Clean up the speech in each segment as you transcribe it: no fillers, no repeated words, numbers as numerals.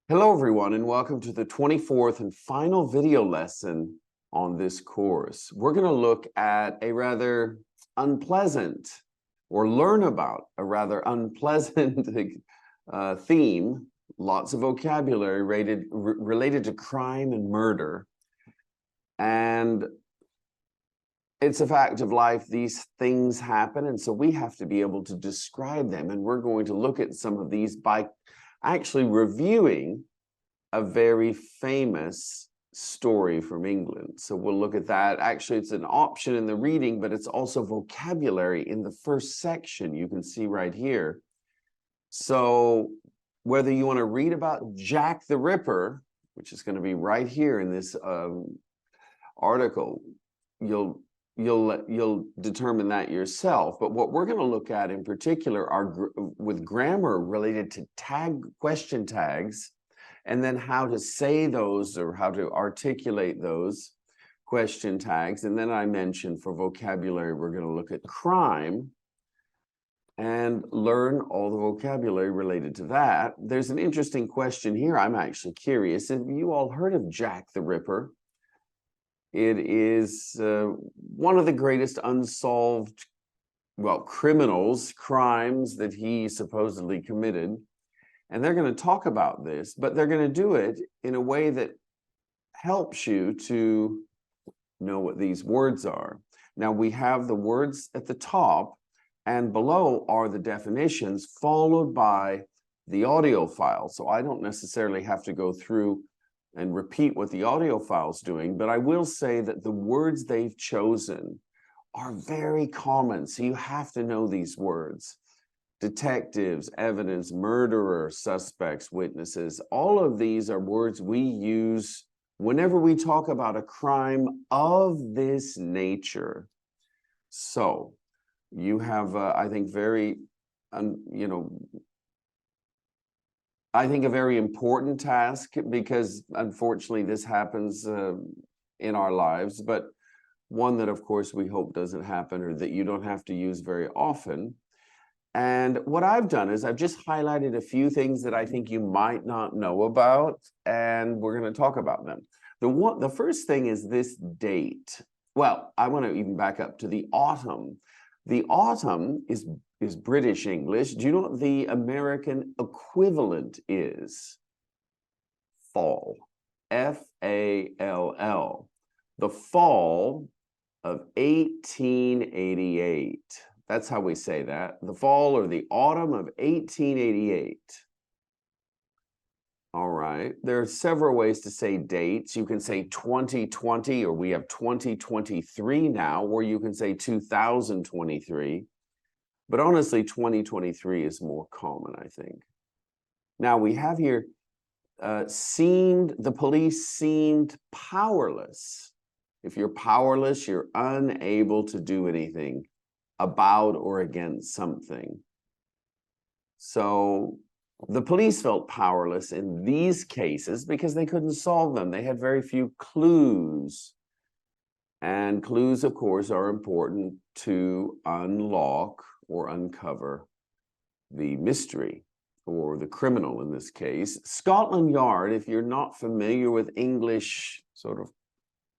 Hello, everyone, and welcome to the 24th and final video lesson on this course. We're going to look at a rather unpleasant, or learn about a rather unpleasant theme, lots of vocabulary related to crime and murder. And it's a fact of life, these things happen, and so we have to be able to describe them. And we're going to look at some of these by actually reviewing a very famous story from England. So we'll look at that. Actually, it's an option in the reading, but it's also vocabulary in the first section you can see right here. So whether you want to read about Jack the Ripper, which is going to be right here in this article, you'll determine that yourself. But what we're going to look at in particular are with grammar related to question tags, and then how to say those or how to articulate those question tags. And then I mentioned for vocabulary, we're going to look at crime and learn all the vocabulary related to that. There's an interesting question here. I'm actually curious. Have you all heard of Jack the Ripper? It is one of the greatest unsolved, crimes that he supposedly committed. And they're going to talk about this, but they're going to do it in a way that helps you to know what these words are. Now, we have the words at the top, and below are the definitions, followed by the audio file. So I don't necessarily have to go through and repeat what the audio file is doing, but I will say that the words they've chosen are very common. So you have to know these words. Detectives, evidence, murderer, suspects, witnesses. All of these are words we use whenever we talk about a crime of this nature. So you have, I think, I think a very important task, because unfortunately this happens in our lives, but one that of course we hope doesn't happen, or that you don't have to use very often. And what I've done is I've just highlighted a few things that I think you might not know about, and we're going to talk about them. The first thing is this date. Well, I want to even back up to the autumn. The autumn is British English. Do you know what the American equivalent is? Fall. F-A-L-L. The fall of 1888. That's how we say that. The fall or the autumn of 1888. All right. There are several ways to say dates. You can say 2020, or we have 2023 now, or you can say 2023. But honestly, 2023 is more common, I think. Now we have here, the police seemed powerless. If you're powerless, you're unable to do anything about or against something. So the police felt powerless in these cases because they couldn't solve them. They had very few clues. And clues, of course, are important to unlock or uncover the mystery, or the criminal in this case. Scotland Yard, if you're not familiar with English sort of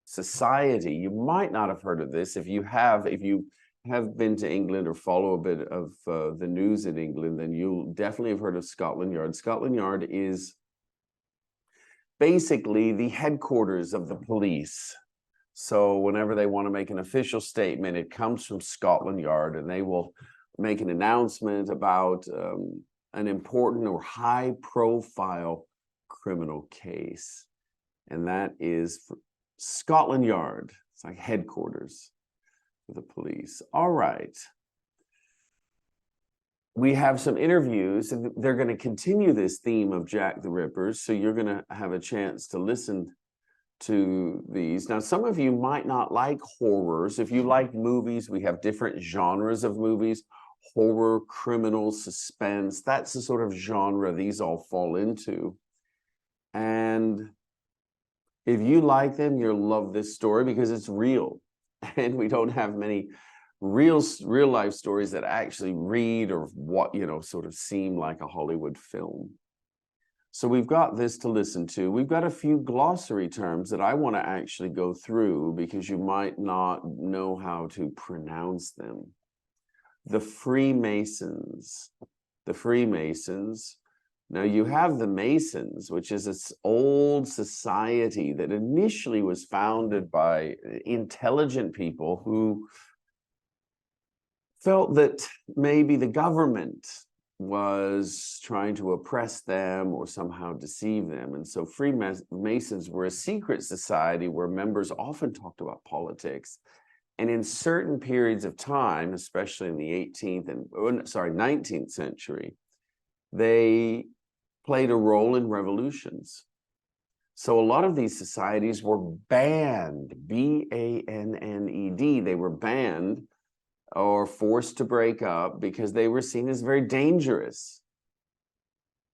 society, you might not have heard of this. If you have been to England or follow a bit of the news in England, then you'll definitely have heard of Scotland Yard. Scotland Yard is basically the headquarters of the police. So whenever they want to make an official statement, it comes from Scotland Yard, and they will make an announcement about an important or high-profile criminal case. And that is for Scotland Yard. It's like headquarters for the police. All right. We have some interviews, and they're going to continue this theme of Jack the Ripper, so you're going to have a chance to listen to these. Now, some of you might not like horrors. If you like movies, we have different genres of movies: horror, criminal, suspense. That's the sort of genre these all fall into. And if you like them, you'll love this story because it's real. And we don't have many real life stories that actually read or sort of seem like a Hollywood film. So we've got this to listen to. We've got a few glossary terms that I want to actually go through because you might not know how to pronounce them. The Freemasons. The Freemasons. Now you have the Masons, which is this old society that initially was founded by intelligent people who felt that maybe the government was trying to oppress them or somehow deceive them. And so Freemasons were a secret society where members often talked about politics. And in certain periods of time, especially in the 19th century, they played a role in revolutions. So a lot of these societies were banned, B-A-N-N-E-D. They were banned or forced to break up because they were seen as very dangerous.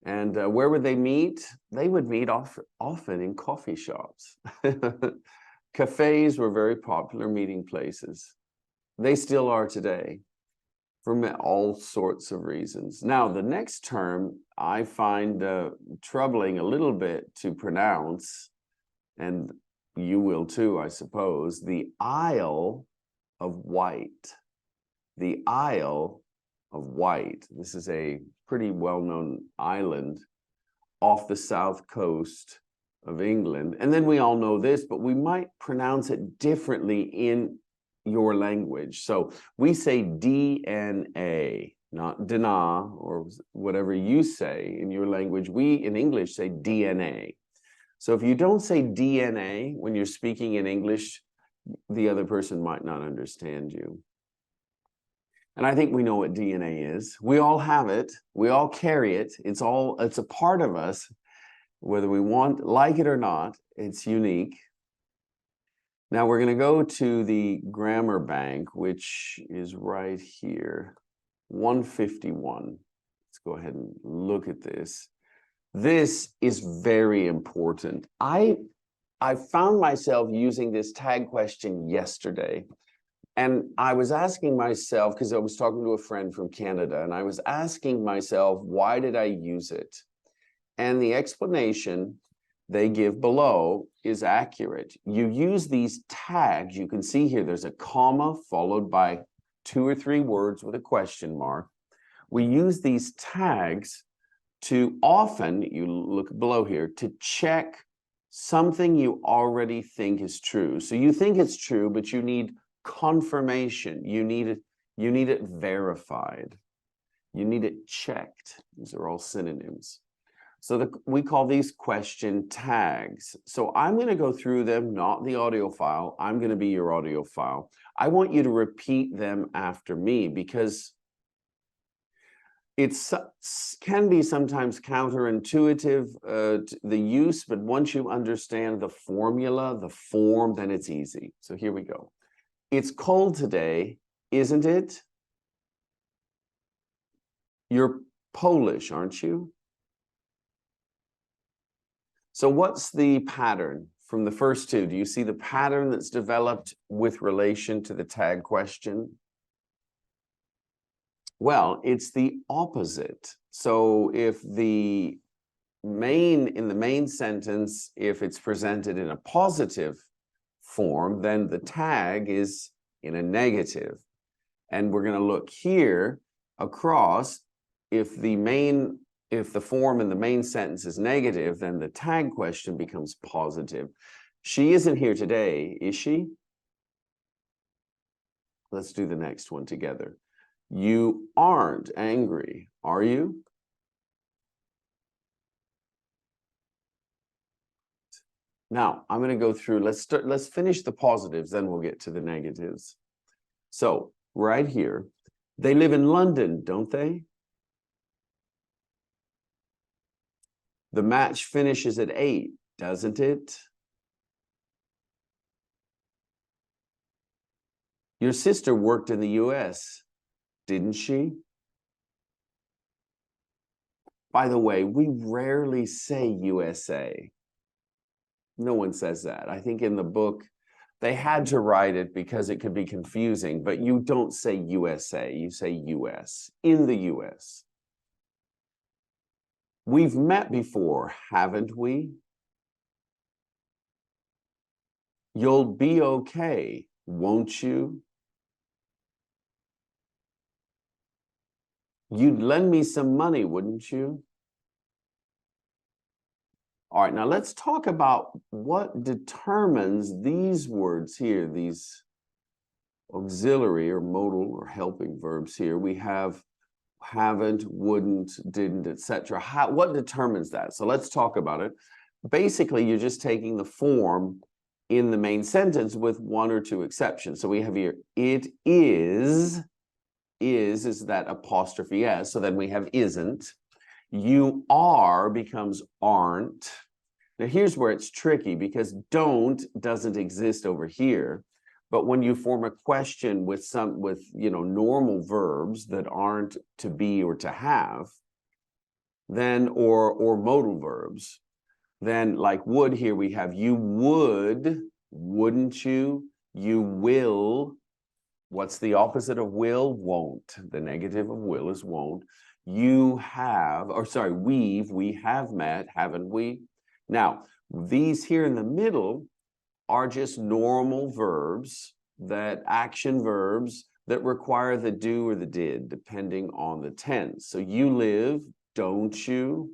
And where would they meet? They would meet often in coffee shops. Cafes were very popular meeting places. They still are today for all sorts of reasons. Now, the next term I find troubling a little bit to pronounce, and you will too, I suppose, the Isle of Wight. The Isle of Wight. This is a pretty well-known island off the south coast of England. And then we all know this, but we might pronounce it differently in your language. So we say DNA, not dina, or whatever you say in your language. We in English say DNA. So if you don't say DNA when you're speaking in English, the other person might not understand you. And I think we know what DNA is. We all have it. We all carry it. It's a part of us, whether we like it or not. It's unique. Now we're going to go to the grammar bank, which is right here, 151. Let's go ahead and look at this. This is very important. I found myself using this tag question yesterday. And I was asking myself, because I was talking to a friend from Canada, and I was asking myself, why did I use it? And the explanation they give below is accurate. You use these tags. You can see here, there's a comma followed by 2 or 3 words with a question mark. We use these tags to often, you look below here, to check something you already think is true. So you think it's true, but you need confirmation. You need it verified. You need it checked. These are all synonyms. So we call these question tags. So I'm going to go through them, not the audio file. I'm going to be your audio file. I want you to repeat them after me because it can be sometimes counterintuitive, the use, but once you understand the formula, the form, then it's easy. So here we go. It's cold today, isn't it? You're Polish, aren't you? So what's the pattern from the first two? Do you see the pattern that's developed with relation to the tag question? Well, it's the opposite. So if in the main sentence, if it's presented in a positive form, then the tag is in a negative. And we're going to look here across. If the form in the main sentence is negative, then the tag question becomes positive. She isn't here today, is she? Let's do the next one together. You aren't angry, are you? Now, I'm going to go through, let's finish the positives, then we'll get to the negatives. So, right here, they live in London, don't they? The match finishes at 8, doesn't it? Your sister worked in the US, didn't she? By the way, we rarely say USA. No one says that. I think in the book, they had to write it because it could be confusing, but you don't say USA, you say US, in the US. We've met before, haven't we? You'll be okay, won't you? You'd lend me some money, wouldn't you? All right, now let's talk about what determines these words here, these auxiliary or modal or helping verbs here. We have haven't, wouldn't, didn't, etc. What determines that? So let's talk about it. Basically, you're just taking the form in the main sentence with one or two exceptions. So we have here, it is that apostrophe s. So then we have isn't. You are becomes aren't. Now here's where it's tricky because don't doesn't exist over here. But when you form a question with normal verbs that aren't to be or to have, then or modal verbs, then like would here we have you would, wouldn't you? You will. What's the opposite of will? Won't. The negative of will is won't. You have, or sorry, we have met, haven't we? Now, these here in the middle are just normal verbs, action verbs that require the do or the did, depending on the tense. So you live, don't you?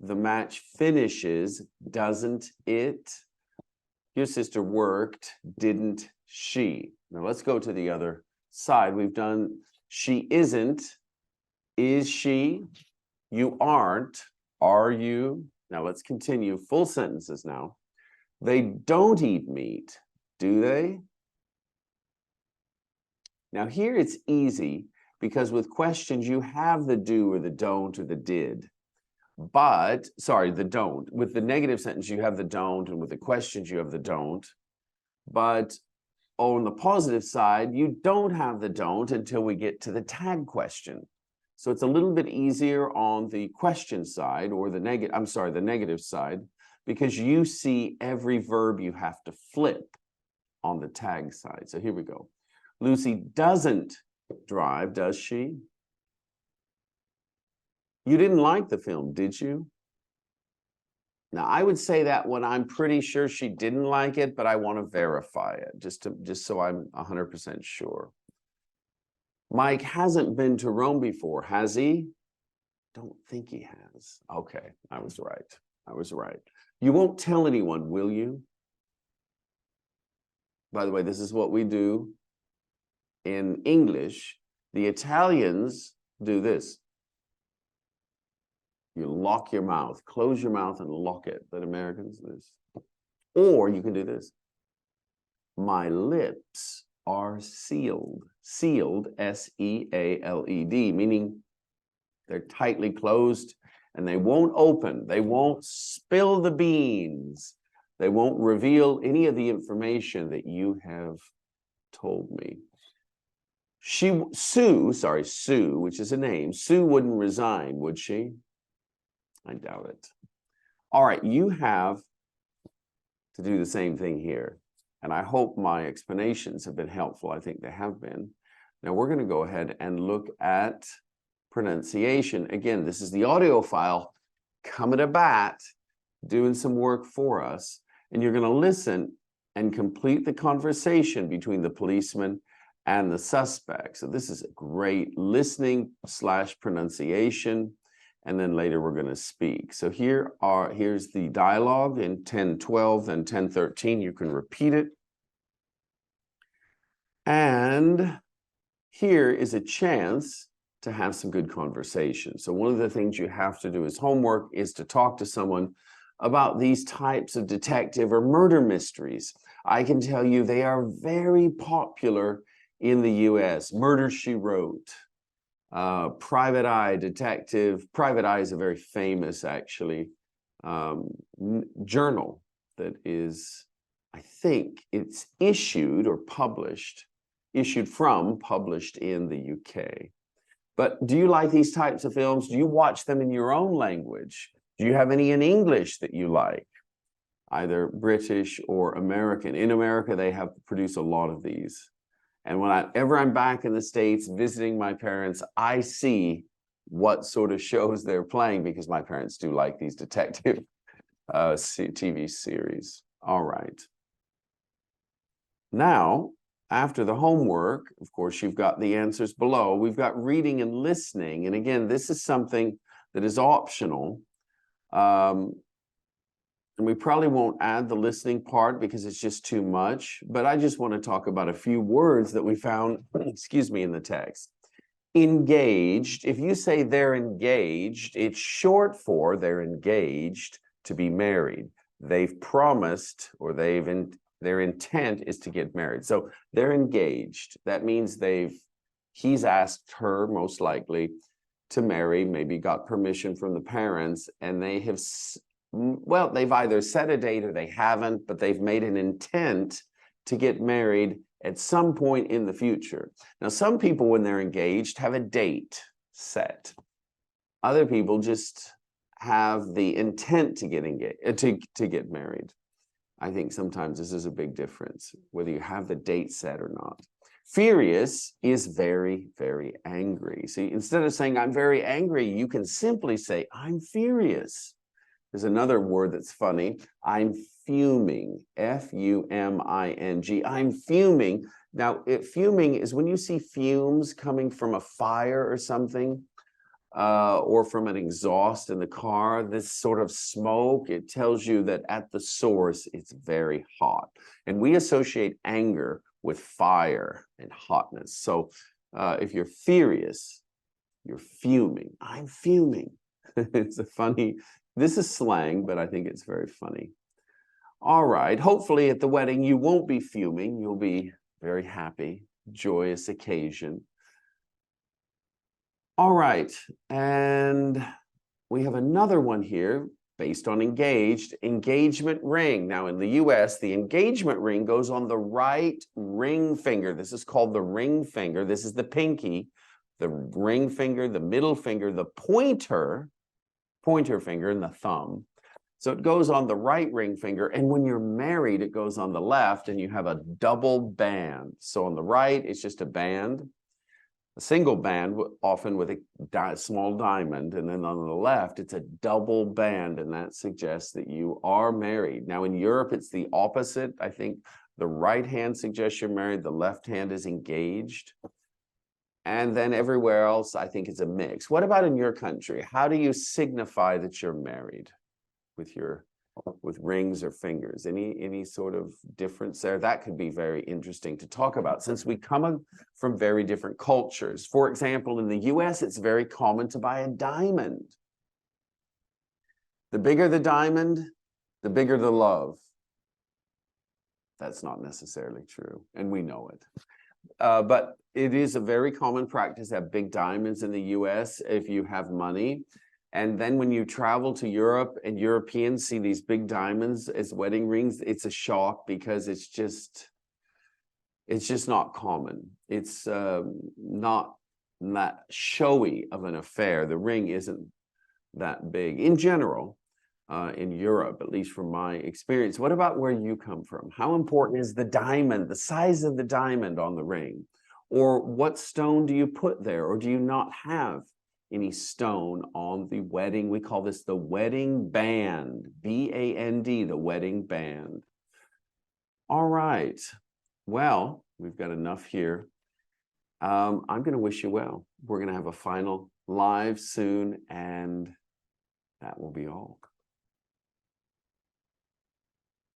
The match finishes, doesn't it? Your sister worked, didn't she? Now let's go to the other side. We've done she isn't, is she? You aren't, are you? Now let's continue full sentences now. They don't eat meat, do they? Now here it's easy because with questions you have the do or the don't or the did. But, sorry, the don't. With the negative sentence you have the don't, and with the questions you have the don't. But on the positive side, you don't have the don't until we get to the tag question. So it's a little bit easier on the question side or the negative side, because you see every verb you have to flip on the tag side. So here we go. Lucy doesn't drive, does she? You didn't like the film, did you? Now, I would say that when I'm pretty sure she didn't like it, but I want to verify it just so I'm 100% sure. Mike hasn't been to Rome before, has he? Don't think he has. Okay, I was right. I was right. You won't tell anyone, will you? By the way, this is what we do in English. The Italians do this. You lock your mouth, close your mouth and lock it. But Americans do this. Or you can do this. My lips are sealed. Sealed, S-E-A-L-E-D, meaning they're tightly closed and they won't open. They won't spill the beans. They won't reveal any of the information that you have told me. Sue, which is a name, Sue wouldn't resign, would she? I doubt it. All right, you have to do the same thing here. And I hope my explanations have been helpful. I think they have been. Now we're going to go ahead and look at pronunciation. Again, this is the audio file coming to bat, doing some work for us. And you're going to listen and complete the conversation between the policeman and the suspect. So this is a great listening / pronunciation. And then later we're going to speak. So here's the dialogue in 10:12 and 10:13. You can repeat it. And here is a chance to have some good conversation. So one of the things you have to do as homework is to talk to someone about these types of detective or murder mysteries. I can tell you they are very popular in the US. Murder, She Wrote. Private Eye Detective. Private Eye is a very famous, actually, journal that is, I think it's issued in the UK. But do you like these types of films? Do you watch them in your own language? Do you have any in English that you like? Either British or American. In America, they have produced a lot of these. And whenever I'm back in the States visiting my parents, I see what sort of shows they're playing, because my parents do like these detective TV series. All right. Now, after the homework, of course, you've got the answers below. We've got reading and listening. And again, this is something that is optional. And we probably won't add the listening part because it's just too much. But I just want to talk about a few words that we found, excuse me, in the text. Engaged, if you say they're engaged, it's short for they're engaged to be married. They've promised, or their intent is to get married. So they're engaged. That means he's asked her, most likely, to marry, maybe got permission from the parents, and they have, well, they've either set a date or they haven't, but they've made an intent to get married at some point in the future. Now, some people, when they're engaged, have a date set. Other people just have the intent to get engaged, to get married. I think sometimes this is a big difference, whether you have the date set or not. Furious is very, very angry. See, instead of saying, I'm very angry, you can simply say, I'm furious. There's another word that's funny. I'm fuming, F-U-M-I-N-G. I'm fuming. Now, fuming is when you see fumes coming from a fire or something, or from an exhaust in the car, this sort of smoke, it tells you that at the source, it's very hot. And we associate anger with fire and hotness. So if you're furious, you're fuming. I'm fuming. It's a funny, this is slang, but I think it's very funny. All right, hopefully at the wedding, you won't be fuming. You'll be very happy, joyous occasion. All right, and we have another one here based on engaged, engagement ring. Now in the US, the engagement ring goes on the right ring finger. This is called the ring finger. This is the pinky, the ring finger, the middle finger, the pointer finger, and the thumb. So it goes on the right ring finger, and when you're married, it goes on the left, and you have a double band. So on the right, it's just a band, a single band, often with a small diamond, and then on the left, it's a double band, and that suggests that you are married. Now in Europe, it's the opposite. I think the right hand suggests you're married, the left hand is engaged. And then everywhere else, I think it's a mix. What about in your country? How do you signify that you're married with rings or fingers? Any sort of difference there? That could be very interesting to talk about, since we come from very different cultures. For example, in the US, it's very common to buy a diamond. The bigger the diamond, the bigger the love. That's not necessarily true, and we know it. But it is a very common practice to have big diamonds in the US if you have money. And then when you travel to Europe and Europeans see these big diamonds as wedding rings, it's a shock, because it's just not common. It's not that showy of an affair. The ring isn't that big in general. In Europe, at least from my experience. What about where you come from? How important is the diamond, the size of the diamond on the ring? Or what stone do you put there? Or do you not have any stone on the wedding? We call this the wedding band, B-A-N-D, the wedding band. All right. Well, we've got enough here. I'm going to wish you well. We're going to have a final live soon, and that will be all.